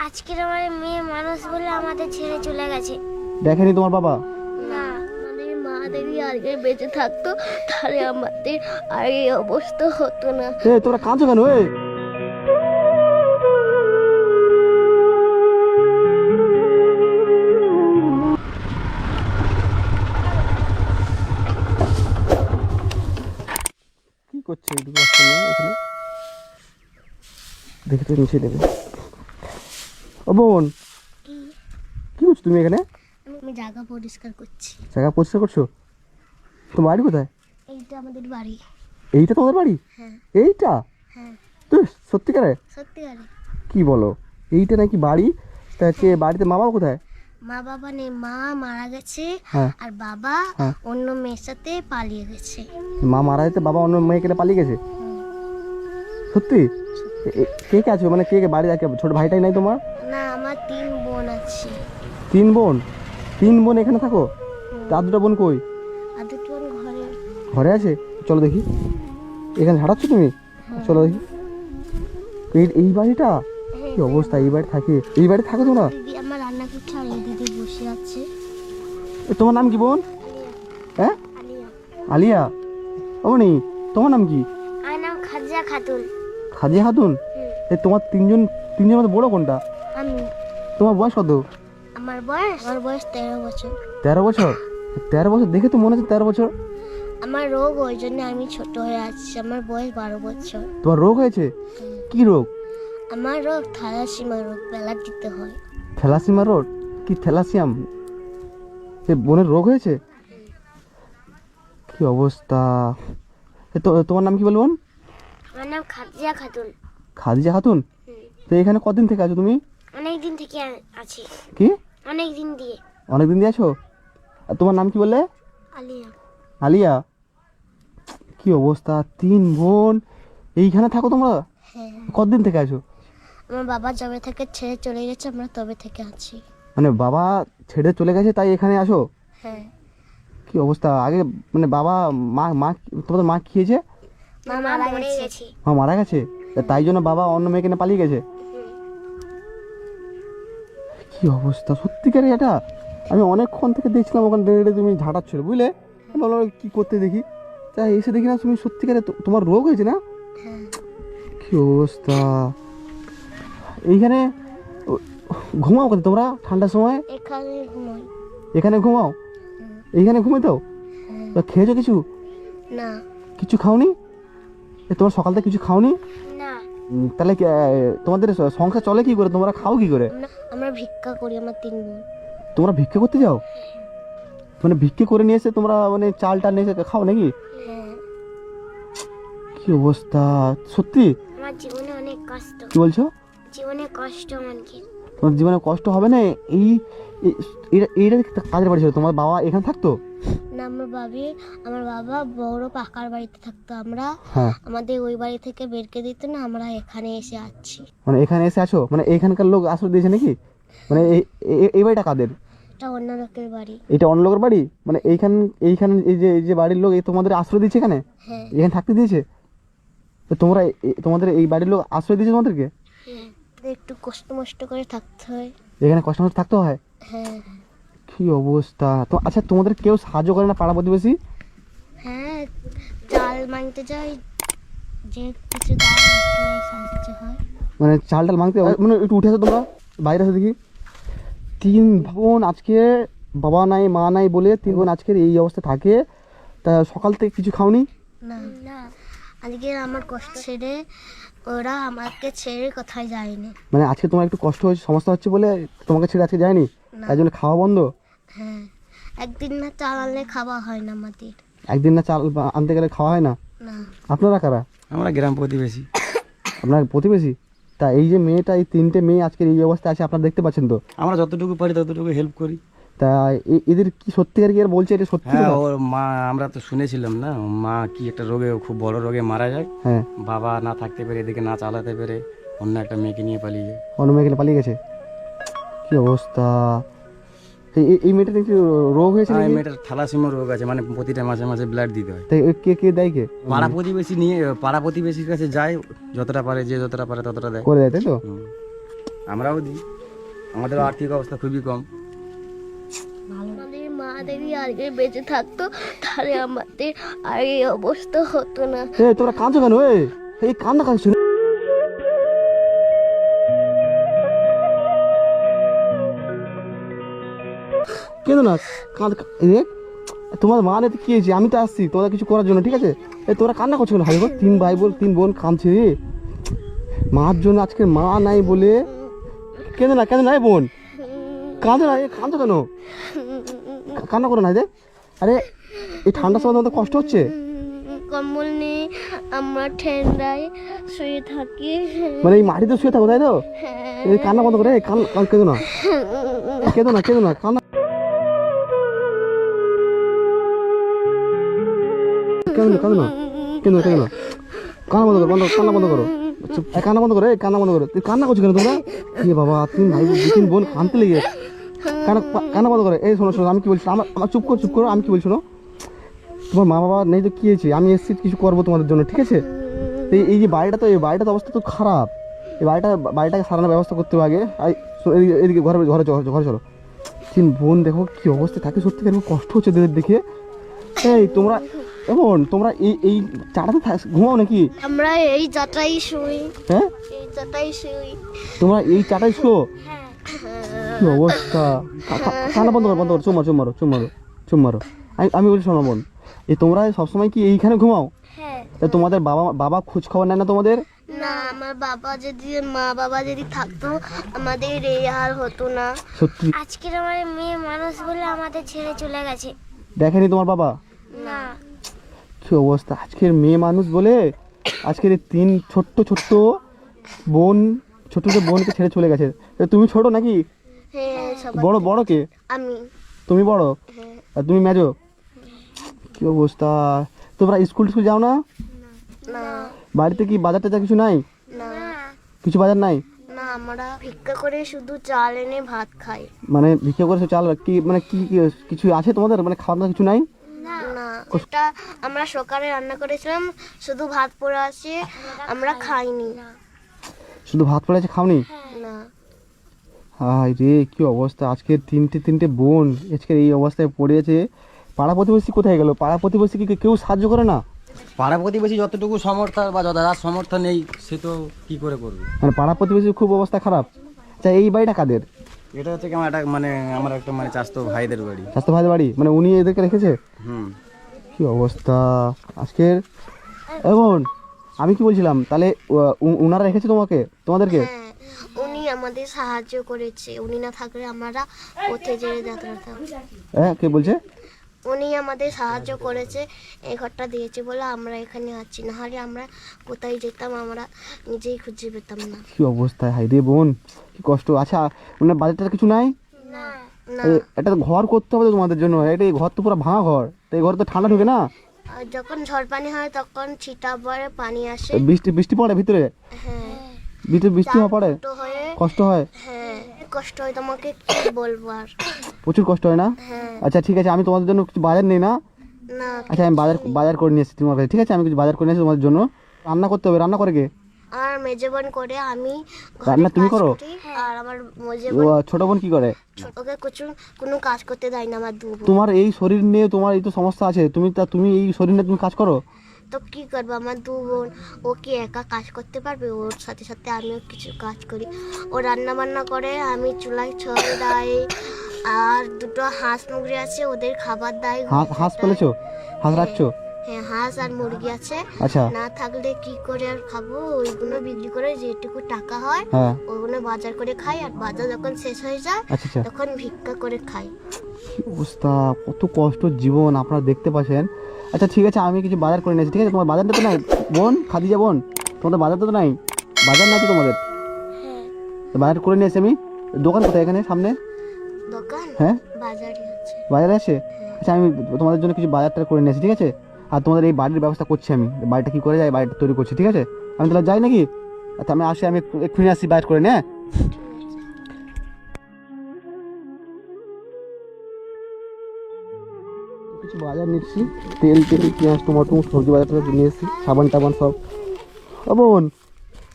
আজকের আমার মেয়ে মানুষ বলে আমাদের ছেড়ে চলে গেছে। দেখেনি তোমার বাবা? না, আমাদের মা যদি আগে বেঁচে থাকতো তাহলে আমাদের আর এই অবস্থা হতো না। তোমরা কাঁদছো কেন? কি করছে এইটুকু রাস্তা নিয়ে এখানে? দেখে তো নিচে দেবে। ও বোন, কি করছো তুমি এখানে? আমি জায়গা পরিষ্কার করছি। জায়গা পরিষ্কার করছো? তোমার বাড়ি কোথায়? এইটা আমাদের বাড়ি। এইটা তোমাদের বাড়ি? হ্যাঁ এইটা? হ্যাঁ, তুই সত্যিকারে সত্যিকারে। কি বলো? এইটা নাকি বাড়ি? তা হচ্ছে বাড়িতে মা বাবা কোথায়? মা বাবা নেই, মা মারা গেছে। হ্যাঁ। আর বাবা হ্যাঁ। অন্য মেয়ের সাথে পালিয়ে গেছে। মা মারা যেতে বাবা অন্য মেয়েকে নিয়ে পালিয়ে গেছে? সত্যি? কে কে আছে মানে কে কে বাড়ি? ছোট ভাইটাই নাই তোমার? না, আমার 3 বোন আছে। 3 বোন? 3 বোন এখানে থাকো? তার দুটো বোন কই? আর দুটো বোন ঘরে। ঘরে আছে? চলো দেখি। এখানে ঝাড়াচ্ছ তুমি? চলো দেখি। এই বাড়িটা কি অবস্থা? এই বাড়ি থাকে? এই বাড়ি থাকো তোমরা? দিদি আমার রান্না করছে আর এই দিদি বসে আছে। তোমার নাম কি বোন? হ্যাঁ, আলিয়া। আলিয়া। অমনি, তোমার নাম কি? আমার নাম খাদিজা খাতুন। খাদিজা খাতুন? তোমার তিনজনের মধ্যে বড় কোনটা? আমি। তোমার বয়স কত? আমার বয়স 13 বছর। 13 বছর? 13 বছর দেখে তো মনে হচ্ছে 13 বছর। আমার রোগ, ওই জন্য আমি ছোট হয়ে আছি। আমার বয়স 12 বছর। তোমার রোগ হয়েছে? কি রোগ? আমার রোগ থ্যালাসিমা রোগ, ব্লাড দিতে হয়। থ্যালাসিমা রোগ? কি থ্যালাসিয়াম? সে বোনের রোগ হয়েছে? কি অবস্থা! তোমার নাম কি বলবেন? আমার নাম খাদিজা খাতুন। খাদিজা খাতুন? তো এখানে কতদিন থেকে আছো তুমি? অনেক দিন থেকে আছি। কি? অনেক দিন দিয়ে। অনেকদিন দিয়ে আছো? আর তোমার নাম কি বললে? আলিয়া। আলিয়া? কি অবস্থা! 3 বোন এইখানে থাকো তোমরা? হ্যাঁ। কতদিন থেকে আছো? আমার বাবা যবে থেকে ছেড়ে চলে গেছে, আমরা তবে থেকে আছি। মানে বাবা ছেড়ে চলে গেছে তাই এখানে আসো? হ্যাঁ। কি অবস্থা! আগে মানে বাবা মা তোমাদের মা খেয়েছে? মা মারা গেছে। মা মারা গেছে? তাই জন্য বাবা অন্য মেয়েকে নিয়ে পালিয়ে গেছে? কি অবস্থা! সত্যিকারে এটা আমি অনেকক্ষণ থেকে দেখছিলাম ওখানে দাঁড়িয়ে তুমি ঝাঁটাচ্ছিল, বুঝলে? আমি বললাম কি করতে দেখি, তাই এসে দেখি না তুমি সত্যিকারে তোমার রোগ হয়েছে না? হ্যাঁ। কি অবস্থা! এইখানে ঘুমাও কোথায় তোমরা ঠান্ডার সময়? এখানে ঘুমাই। এখানে ঘুমাও? এইখানে ঘুমে তো? তা খেয়েছো কিছু? না। কিছু খাওনি? তোমার সকাল থেকে কিছু খাওনি? না। তাহলে তোমাদের সংসার চলে কি করে? তোমরা খাও কি করে? আমরা ভিক্ষা করি, আমার 3 বোন। তোমরা ভিক্ষা করতে যাও? মানে ভিক্ষে করে নিয়ে এসে তোমরা মানে চালটা নিয়ে এসে খাও নাকি? হ্যাঁ। কি অবস্থা! সত্যি? আমার জীবনে অনেক কষ্ট। কি বলছো? জীবনে কষ্ট আমাকে। তোমার জীবনে কষ্ট হবে না? এইটা কাজের বাড়ি ছিল? তোমার বাবা এখানে থাকতো? না, আমার বাবা বড় পাকার বাড়িতে থাকতো। আমরা হ্যাঁ। আমাদের ওই বাড়ি থেকে বেরকে দিত না, আমরা এখানে এসে আছি। মানে এখানে এসে আছো? মানে এখানকার লোক আশ্রয় দিয়েছে নাকি? মানে এই বাড়িটা কাদের? এটা অন্য লোকের বাড়ি। এটা অন্য লোকের বাড়ি? মানে এইখানে এই যে বাড়ির লোক তোমাদের আশ্রয় দিয়েছে এখানে? হ্যাঁ। এখানে থাকতে দিয়েছে? তো তোমরা তোমাদের এই বাড়ির লোক আশ্রয় দিয়েছে তোমাদেরকে? হ্যাঁ। একটু কষ্ট মষ্ট করে থাকতে হয়। এখানে কষ্ট মষ্ট থাকতে হয়? হ্যাঁ। কি অবস্থা! তো আচ্ছা, তোমাদের কেউ সাহায্য করে না পাড়া প্রতিবেশী? হ্যাঁ, চাল মাংতে যাই, যে কিছু দাম সাহায্য হয়। মানে চাল টাল মাংতে মানে একটু উঠে আসো তোমরা, বাইরে আসো দেখি। 3 বোন আজকে বাবা নাই মা নাই বলে 3 বোন আজকের এই অবস্থা থাকে। তা সকাল থেকে কিছু খাওনি? না না, আজকে আমার কষ্ট ছেড়ে ওরা আমাকে ছেড়ে কোথায় যায়নি। মানে আজকে তোমার একটু কষ্ট হয়েছে, সমস্যা হচ্ছে বলে তোমাকে ছেড়ে আজকে যায়নি? না। তাই জন্য খাওয়া বন্ধ? হ্যাঁ, একদিন না চাল আনলে খাওয়া হয় না আমাদের। একদিন না চাল আনতে গেলে খাওয়া হয় না? না। আপনারা কারা? আমরা গ্রাম প্রতিবেশী। আপনার প্রতিবেশী? তা এই যে মেয়েটা, এই 3টে মেয়ে আজকের এই অবস্থায় আছে আপনারা দেখতে পাচ্ছেন তো? আমরা যতটুকু পারি ততটুকু হেল্প করি। তা এদের কি সত্যিকার কি আর বলছে এটা সত্যি হ্যাঁ, কথা? ওর মা, আমরা তো শুনেছিলাম না, মা কি একটা রোগে, খুব বড় রোগে মারা যায়। হ্যাঁ। বাবা না থাকতে পেরে, এদিকে না চালাতে পেরে অন্য একটা মেয়েকে নিয়ে পালিয়ে যায়। অন্য মেয়েকে পালিয়ে গেছে? কি অবস্থা! এই মেয়েটা দেখছি রোগ হয়েছে হ্যাঁ, নাকি? মেয়েটার থ্যালাসিমা রোগ আছে, মানে প্রতিটা মাঝে মাঝে ব্লাড দিতে হয়। তাই কে দেয় কে? পাড়া প্রতিবেশীর কাছে যায়, যতটা পারে, যে যতটা পারে ততটা দেয়। করে দেয় তাই তো? হুম। আমরাও দিই, আমাদের আর্থিক অবস্থা খুবই কম। আমাদের মা যদি আজকে বেঁচে থাকতো তাহলে আমাদের আর এই অবস্থা হতো না। তোমরা কাঁদছো কেন? এই কান্না কাঁদছো কেন না? তোমার মা নেই কি হয়েছে? আমি তো আসছি তোমরা কিছু করার জন্য, ঠিক আছে? তোমরা কান্না করছো কেন? ভাই বোন, তিন বোন কাঁদছে রে মার জন্য। আজকে মা নাই বলে কেন না বোন? কাঁদো না, কাঁদছো কেন? কান্না করো না রে। আরে এই ঠান্ডার সময় তোমাদের কষ্ট হচ্ছে? কম্বল নেই, আমরা ঠান্ডায় শুয়ে থাকি। মানে এই মাটিতে শুয়ে থাকো, তাই তো? এই কান্না বন্ধ করে, কেঁদো না কান্না কান্না বন্ধ করো, কান্না বন্ধ করো, কান্না বন্ধ করো, তুই কান্না করছো কেন তোমরা? এ বাবা, তুমি ভাই তিন বোন কাঁদতে লেগে কান্না বন্ধ করে। এই শোনো, আমি কি বলছি, আমার চুপ করো, আমি কি বলছি শোনো। তোমার মা বাবা নেই তো কি হয়েছে? আমি এসছি কিছু করবো তোমাদের জন্য, ঠিক আছে? এই যে বাড়িটা অবস্থা তো খারাপ। এই বাড়িটাকে সারানোর ব্যবস্থা করতে হবে আগে। এদিকে ঘরে চলো। তিন বোন দেখো কি অবস্থা থাকে, সত্যি খুব কষ্ট হচ্ছে এদের দেখে। তোমরা এই চাটাতে ঘুমাও নাকি? আমরা এই চাটাই শুই। হ্যাঁ, তোমরা এই চাটাই শো? কি অবস্থা! কান্না বন্ধ করো, চুপ মারো। আমি বলছি শোনো বোন, তোমরা সবসময় কি এইখানে ঘুমাও? হ্যাঁ। তোমাদের বাবা খোঁজ খবর নেয় না তোমাদের? না, আমার মা বাবা যদি থাকতো আমাদের এই আর হতো না। সত্যি আজকের আমার মেয়ে মানুষ বলে আমাদের ছেড়ে চলে গেছে। দেখেনি তোমার বাবা? না। কি অবস্থা আজকের মেয়ে মানুষ বলে আজকের এই তিন ছোট্ট বোনকে ছেড়ে চলে গেছে। তুমি ছোট নাকি? হ্যাঁ, সবাই। বড় কে? আমি। তুমি বড়? হ্যাঁ। আর তুমি মেজো? কি অবস্থা! তোমরা স্কুল যাও না? না। বাড়িতে কি বাজার টাজার কিছু নাই? না। কিছু বাজার নাই? না, আমরা ভিক্ষা করে শুধু চাল এনে ভাত খাই। মানে ভিক্ষা করে চাল কি, মানে কি কিছু আছে তোমাদের? মানে খাওয়া দাওয়া কিছু নাই? না, এটা আমরা সকালে রান্না করেছিলাম, শুধু ভাত পড়ে আছে, আমরা খাইনি। শুধু ভাত পড়ে আছে, খাওনি? না। হায় রে, কি অবস্থা! আজকের তিনটে বোন আজকের এই অবস্থায় পড়ে আছে। পাড়া প্রতিবেশী কোথায় গেল? পাড়া প্রতিবেশী কি কেউ সাহায্য করে না? পাড়া প্রতিবেশী যতটুকু সমর্থ বা যার সমর্থ নেই সে তো কি করে করবে। মানে পাড়া প্রতিবেশীর খুব অবস্থা খারাপ। আচ্ছা, এই বাড়িটা কাদের? এটা হচ্ছে কি আমার একটা চাচাতো ভাইদের বাড়ি। স্বাস্থ্য ভাইদের বাড়ি, মানে উনি এদেরকে রেখেছে? কি অবস্থা আজকের! এবং আমি কি বলছিলাম, তাহলে উনারা রেখেছে তোমাদেরকে? হ্যাঁ, উনি আমাদের সাহায্য করেছে। উনি না থাকলে আমরা পথে যেতে যেতাম। হ্যাঁ, কে বলছে? উনি আমাদের সাহায্য করেছে, এই ঘরটা দিয়েছে বলে আমরা এখানে আছি, না হলে আমরা কোথায় যেতাম আমরা নিজেই খুঁজে পেতাম না। কি অবস্থা! হাই রে বোন, কি কষ্ট! আচ্ছা, ওনার বাজারটা কিছু নাই? না। একটা ঘর করতে হবে তোমাদের জন্য। এই ঘর তো পুরো ভাঙা ঘর, তো এই ঘর তো ঠান্ডা ঢুকে না? আর যখন ঝড় পানি হয় তখন ছিটা পড়ে, পানি আসে। বৃষ্টি পড়ে ভিতরে? হ্যাঁ। বৃষ্টি পড়ে, কষ্ট হয়? হ্যাঁ, কষ্ট হয়, তোমাকে কি বলবো আর। প্রচুর কষ্ট হয় না? হ্যাঁ। আচ্ছা ঠিক আছে, আমি তোমাদের জন্য কিছু বাজার নেই না? না। আচ্ছা, আমি বাজার করে নিয়ে এসেছি তোমার কাছে, ঠিক আছে? আমি কিছু বাজার করে নিয়ে এসেছি তোমাদের জন্য। রান্না করতে হবে। রান্না করে কে? আর মেজে বোন করে, আমি রান্না তুমি করো? আর আমার মেজে ও, বোন ছোট বোন কি করে? ওকে কোনো কাজ করতে দেয় না আমার দু বোন। তোমার এই শরীর নিয়ে তোমার এই তো সমস্যা আছে, তুমি এই শরীর নিয়ে তুমি কাজ করো? তো কি করবো, আমার দু বোন, ও কি একা কাজ করতে পারবে? ওর সাথে সাথে আমিও কিছু কাজ করি। ও রান্না বান্না করে, আমি চুলায় ছড় দেয়, আর দুটো হাঁস মুরগি আছে, ওদের খাবার দেয়। হাঁস ফেলেছো? হাঁস রাখছো? হ্যাঁ, হাঁস আর মুরগি আছে। আচ্ছা। না থাকলে কি করে আর খাবো? ওইগুলো বিক্রি করে যেটুকু টাকা হয় হ্যাঁ, ওইগুলো বাজার করে খাই, আর বাজার যখন শেষ হয়ে যায় আচ্ছা। তখন ভিক্ষা করে খাই। কি অবস্থা! কত কষ্ট জীবন আপনারা দেখতে পাচ্ছেন। আচ্ছা ঠিক আছে, আমি কিছু বাজার করে নিয়েছি, ঠিক আছে? তোমার বাজারটা তো নাই বোন, খাদিজা বোন, তোমাদের বাজারটা তো নাই? বাজার নাই তো তোমাদের? তো বাজার করে নিয়েছি আমি। দোকান কোথায়? এখানে সামনে দোকান? হ্যাঁ, বাজারে আছে। বাজারে আছে? আচ্ছা, আমি তোমাদের জন্য কিছু বাজারটা করে নিয়েছি, ঠিক আছে? আর তোমাদের এই বাড়ির ব্যবস্থা করছি আমি। বাড়িটা কি করে যায়, বাড়িটা তৈরি করছি, ঠিক আছে? আমি তাহলে যাই নাকি? আচ্ছা, আমি আসি, আমি এক্ষুনি আসি বাজার করে নিয়ে। কিছু বাজার নিচ্ছি, তেল পেঁয়াজ টমেটো সবজি বাজার টাজার নিয়ে এসেছি, সাবান টাবান সব। ও বোন,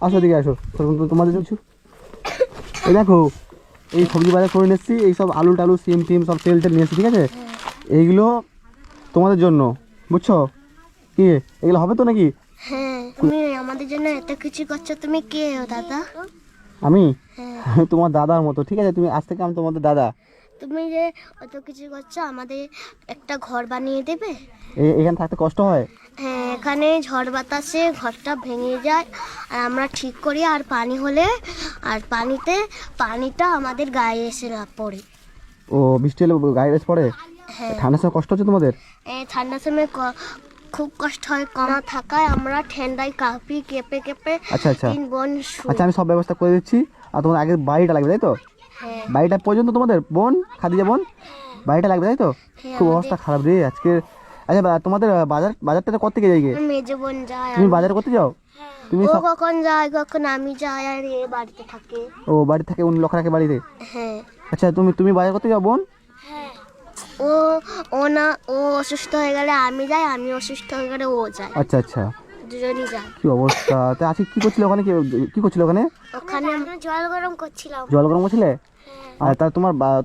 আসো দিকে আসো, তোমাদের কিছু এই দেখো এই সবজি বাজার করে নিয়ে এসেছি, এই সব আলু টালু সিম টিম সব তেল টেল নিয়ে এসেছি, ঠিক আছে? এইগুলো তোমাদের জন্য, বুঝছো? কি এগুলো হবে তো নাকি? হ্যাঁ, তুমি আমাদের জন্য এত কিছু করছো, তুমি কে ও দাদা? আমি হ্যাঁ, আমি তোমার দাদার মতো, ঠিক আছে? তুমি আজ থেকে আমি তোমাদের দাদা। তুমি যে অত কিছু করছো, আমাদের একটা ঘর বানিয়ে দেবে? এখানে থাকতে কষ্ট হয়? হ্যাঁ, এখানে ঝড় বাতাসে ঘরটা ভেঙে যায় আর আমরা ঠিক করি, আর পানি হলে আর পানিটা আমাদের গায়ে এসে না পড়ে। ও বৃষ্টি হলে গায়ে বেশ পড়ে? হ্যাঁ, ঠান্ডার সময় কষ্ট হচ্ছে তোমাদের? এই ঠান্ডার সময় খুব কষ্ট হয়, কমা থাকায় আমরা ঠান্ডায় কাঁপি, কেঁপে কেঁপে আচ্ছা আচ্ছা তিন বোন শুই। আচ্ছা, আমি সব ব্যবস্থা করে দিচ্ছি। আর তোমার আগে বাড়িটা লাগবে, তাই তো? হ্যাঁ, বাড়িটা পর্যন্ত তোমাদের বোন, খাদিজা বোন, বাড়িটা লাগবে, তাই তো? হ্যাঁ, খুব অবস্থা খারাপ রে আজকে। আচ্ছা তোমাদের বাজারটা কত থেকে যাই গে? মেজো বোন যায়, তুমি বাজার করতে যাও? তুমি ও কখন যায়, কখন আমি যাই, আর এ বাড়িতে থাকে। ও বাড়ি থেকে অন্য লোক রাখে বাড়িতে? হ্যাঁ, আচ্ছা তুমি বাজার করতে যাও বোন? ও ও না, ও অসুস্থ হয়ে গেলে আমি যাই, আমি অসুস্থ হয়ে গেলে ও যায়, আচ্ছা আচ্ছা, দুজনই যায়। কি অবস্থা। তা আজকে কি করছিলে ওখানে? কি করছিলে ওখানে? ওখানে আমরা জল গরম করছিলাম। জল গরম করছিলে? আর তা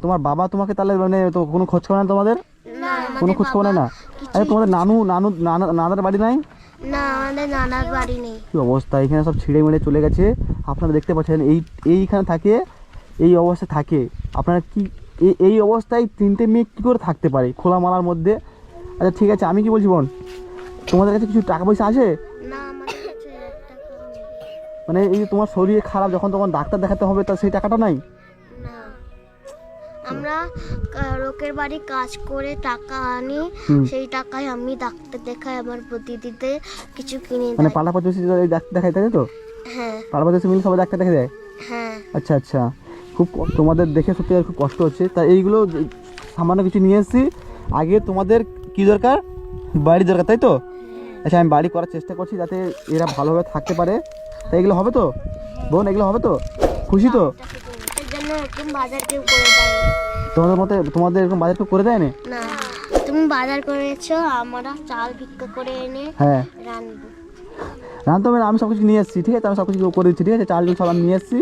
তোমার বাবা তোমাকে তাহলে মানে তো কোনো খোঁজ খবর না তোমাদের? না, কোনো খোঁজ খবর নেয় না? আরে তোমাদের নানার বাড়ি নাই? না, আমাদের নানার বাড়ি নেই। কি অবস্থা, এখানে সব ছিঁড়ে মিড়ে চলে গেছে। আপনারা দেখতে পাচ্ছেন এইখানে থাকে, এই অবস্থায় থাকে। আপনারা কি এই অবস্থায় 3টে মেয়ে কী করে থাকতে পারে খোলামালার মধ্যে? আচ্ছা ঠিক আছে, আমি কি বলছি বোন, তোমাদের কাছে কিছু টাকা পয়সা আছে? না, আমাদের কাছে 1 টাকাও নেই। মানে এই যে তোমার শরীর খারাপ, যখন তখন ডাক্তার দেখাতে হবে, তা সেই টাকাটা নাই? না, আমরা লোকের বাড়ি কাজ করে টাকা আনি, সেই টাকায় আমি ডাক্তার দেখাই, আমার প্রতিদিতে কিছু কিনে মানে দেয়। পাড়া প্রতিবেশী ডাক্তার দেখায়, তাই তো? হ্যাঁ, পাড়া প্রতিবেশী মিলে সবাই ডাক্তার দেখে দেয়? হ্যাঁ, আচ্ছা আচ্ছা, খুব তোমাদের দেখে সত্যি আর খুব কষ্ট হচ্ছে। তা এইগুলো সামান্য কিছু নিয়ে এসেছি। আগে তোমাদের কি দরকার? বাড়ি দরকার, তাই তো? আচ্ছা, আমি বাড়ি করার চেষ্টা করছি যাতে এরা ভালোভাবে থাকতে পারে। তাই এগুলো হবে তো বোন? এগুলো হবে তো? খুশি তো? এর জন্য এরকম বাজার কেউ করে দেয় না। তোমাদের এরকম বাজার কেউ করে দেয় না? না, তুমি বাজার করেছো, আমরা চাল ভিক্ষা করে এনে হ্যাঁ, রান্নবো। রান্না হবে না, আমি সব কিছু নিয়ে এসেছি, ঠিক আছে? আমি সব কিছু করে দিচ্ছি, ঠিক আছে? চাল সব আমি নিয়ে এসেছি,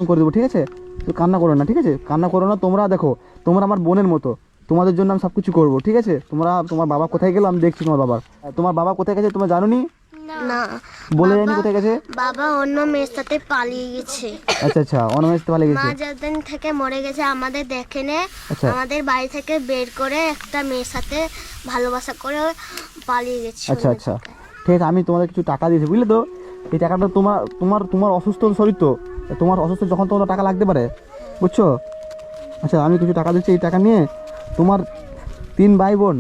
করে দেবো, ঠিক আছে? তো কান্না করো না, ঠিক আছে? কান্না করো না। তোমরা দেখো, তোমরা আমার বোনের মতো, তোমাদের জন্য আমি সব কিছু করবো, ঠিক আছে? তোমার বাবা কোথায় গেলো আমি দেখছি। তোমার বাবা কোথায় গেছে তোমরা জানো নি? না, বলে যায়নি কোথায় গেছে? বাবা অন্য মেয়ের সাথে পালিয়ে গেছে। আচ্ছা আচ্ছা, অনমেস্তে ভালো মা গেছে। যেদিন থেকে মরে গেছে আমাদের দেখে নে, আচ্ছা। আমাদের বাড়ি থেকে বের করে একটা মেয়ের সাথে ভালোবাসা করে পালিয়ে গেছে। আচ্ছা আচ্ছা, ঠিক আছে, আমি তোমাদের কিছু টাকা দিয়েছি, বুঝলে তো? এই টাকাটা তোমার অসুস্থ শরীর তো, তোমার অসুস্থ যখন তোমার টাকা লাগতে পারে, বুঝছো? আচ্ছা, আমি কিছু টাকা দিচ্ছি, এই টাকা নিয়ে তোমার 3 ভাই বোন,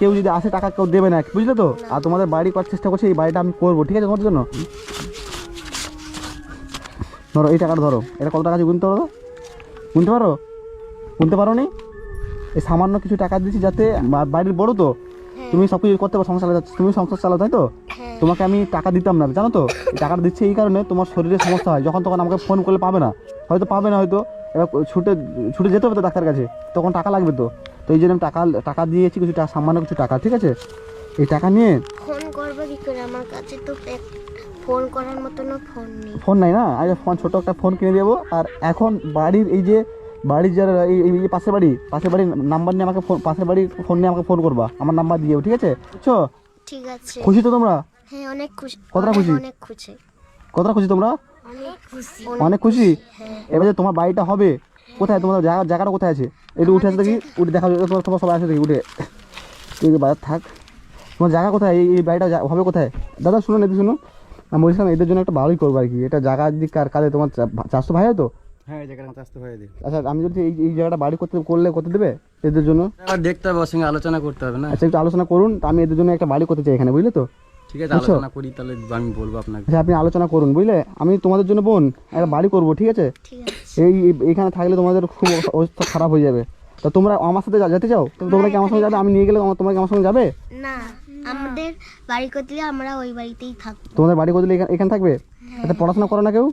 কেউ যদি আসে টাকা কেউ দেবে না, বুঝলে তো? আর তোমাদের বাড়ি করার চেষ্টা করছি, এই বাড়িটা আমি করবো, ঠিক আছে? তোমাদের জন্য ধরো এই টাকাটা, ধরো। এটা কত টাকা আছে গুনতে পারো? গুনতে পারো নি? এই সামান্য কিছু টাকা দিচ্ছি যাতে বাড়ির বড় তো, তুমি সব কিছু করতে পারো, সংসার চালাতে, তুমি সংসার চালাও, তাই তো? হ্যাঁ, তোমাকে আমি টাকা দিতাম না, জানো তো? এই টাকাটা দিচ্ছি এই কারণে, তোমার শরীরে সমস্যা হয়, যখন তখন আমাকে ফোন করলে পাবে না, হয়তো এবার ছুটে যেতে হবে তো ডাক্তার কাছে, তখন টাকা লাগবে তো। তো এই জন্য আমি টাকা দিয়েছি, কিছু টাকা, সামান্য কিছু টাকা, ঠিক আছে? এই টাকা নিয়ে ফোন করবো কি করে? আমার কাছে তো ফোন করার মতনও ফোন নেই। ফোন নাই না? আচ্ছা, ছোটো একটা ফোন কিনে দেবো। আর এখন বাড়ির যারা এই যে পাশের বাড়ির নাম্বার নিয়ে আমাকে পাশের বাড়ির ফোন নিয়ে আমাকে ফোন করবা, আমার নাম্বার দিয়েও, ঠিক আছে? বুঝছো? ঠিক আছে। খুশি তো তোমরা? হ্যাঁ, অনেক খুশি। কতটা খুশি? অনেক খুশি। কতটা খুশি তোমরা? অনেক খুশি। অনেক খুশি। হ্যাঁ, এবার যে তোমার বাড়িটা হবে কোথায়? তোমাদের জায়গাটা কোথায় আছে? একটু উঠে আসো দেখি, উঠে দেখা যাবে। তোমার সবাই আসো দেখি, উঠে তুই বাজার থাক। তোমার জায়গা কোথায়? এই বাড়িটা হবে কোথায়? দাদা শুনুন, এদের শুনুন, আমি বলছিলাম এদের জন্য একটা বাড়ি করবো আর কি। এটা জায়গা যদি কাদের তোমার চারশো ভাই হয় তো? হ্যাঁ, এই জায়গাটা আমার আসতে হয়ে দিই। আচ্ছা, আমি যদি এই জায়গাটা বাড়ি করলে দেবে এদের জন্য? এবার দেখতে হবে, ওর সঙ্গে আলোচনা করতে হবে না? আচ্ছা, একটু আলোচনা করুন। তা আমি এদের জন্য একটা বাড়ি করতে চাই এখানে, বুঝলে তো? ঠিক আছে, বুঝছো? আলোচনা করি, তাহলে আমি বলবো আপনাকে। আচ্ছা, আপনি আলোচনা করুন, বুঝলে? আমি তোমাদের জন্য বোন একটা বাড়ি করবো, ঠিক আছে? ঠিক আছে। এইখানে থাকলে তোমাদের খুব অবস্থা খারাপ হয়ে যাবে। তা তোমরা আমার সাথে যেতে চাও? তোমরা কি আমার সঙ্গে যাবে? আমি নিয়ে গেলে তোমরা কি আমার সঙ্গে যাবে? না, আমাদের বাড়ি করতে আমরা ওই বাড়িতেই থাকবো। তোমাদের বাড়ি করলে এখানে থাকবে? আচ্ছা, পড়াশোনা করো না কেউ?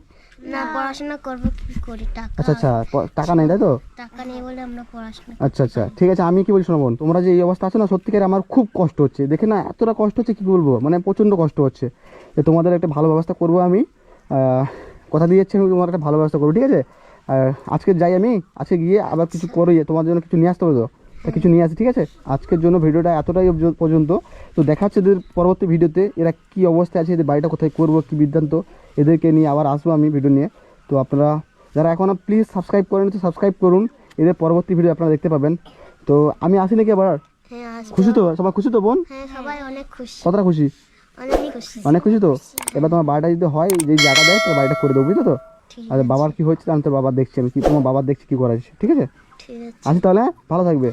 না, পড়াশোনা করবো কি করে? আচ্ছা আচ্ছা, টাকা নেই, তাই তো? টাকা নেই বলে আমরা পড়াশোনা। আচ্ছা আচ্ছা, ঠিক আছে, আমি কি বলছি শোনো বোন, তোমরা যে এই অবস্থা আছে না, সত্যিকার আমার খুব কষ্ট হচ্ছে দেখে না, এতটা কষ্ট হচ্ছে কি বলবো, মানে প্রচণ্ড কষ্ট হচ্ছে। তোমাদের একটা ভালো ব্যবস্থা করবো আমি, কথা দিয়ে যাচ্ছি, আমি তোমার একটা ভালো ব্যবস্থা করবো, ঠিক আছে? আর আজকে যাই আমি, আজকে গিয়ে আবার কিছু করে তোমার জন্য কিছু নিয়ে আসতে হবে তো, তা কিছু নিয়ে আসি, ঠিক আছে? আজকের জন্য ভিডিওটা এতটাই পর্যন্ত। তো দেখা হচ্ছে এদের পরবর্তী ভিডিওতে, এরা কী অবস্থায় আছে, এদের বাড়িটা কোথায় করবো, কী বৃত্তান্ত, এদেরকে নিয়ে আবার আসবো আমি ভিডিও নিয়ে। তো আপনারা যারা এখনও প্লিজ সাবস্ক্রাইব করেন তো সাবস্ক্রাইব করুন, এদের পরবর্তী ভিডিও আপনারা দেখতে পাবেন। তো আমি আসি নাকি আবার? হ্যাঁ আসবে। খুশি তো সবাই? খুশি তো বোন? হ্যাঁ সবাই অনেক খুশি, কতটা খুশি? অনেক খুশি। অনেক খুশি তো? এবার তোমার বাড়িটা যদি হয়, যে জায়গা দেয় তার বাড়িটা করে দেবো, বুঝলো তো? ঠিক আর বাবার কি হচ্ছে আমি তো বাবার দেখছি, আমি কি তোমার বাবার দেখছি কী করা আছে, ঠিক আছে? ঠিক আছে। আসি তাহলে, ভালো থাকবে।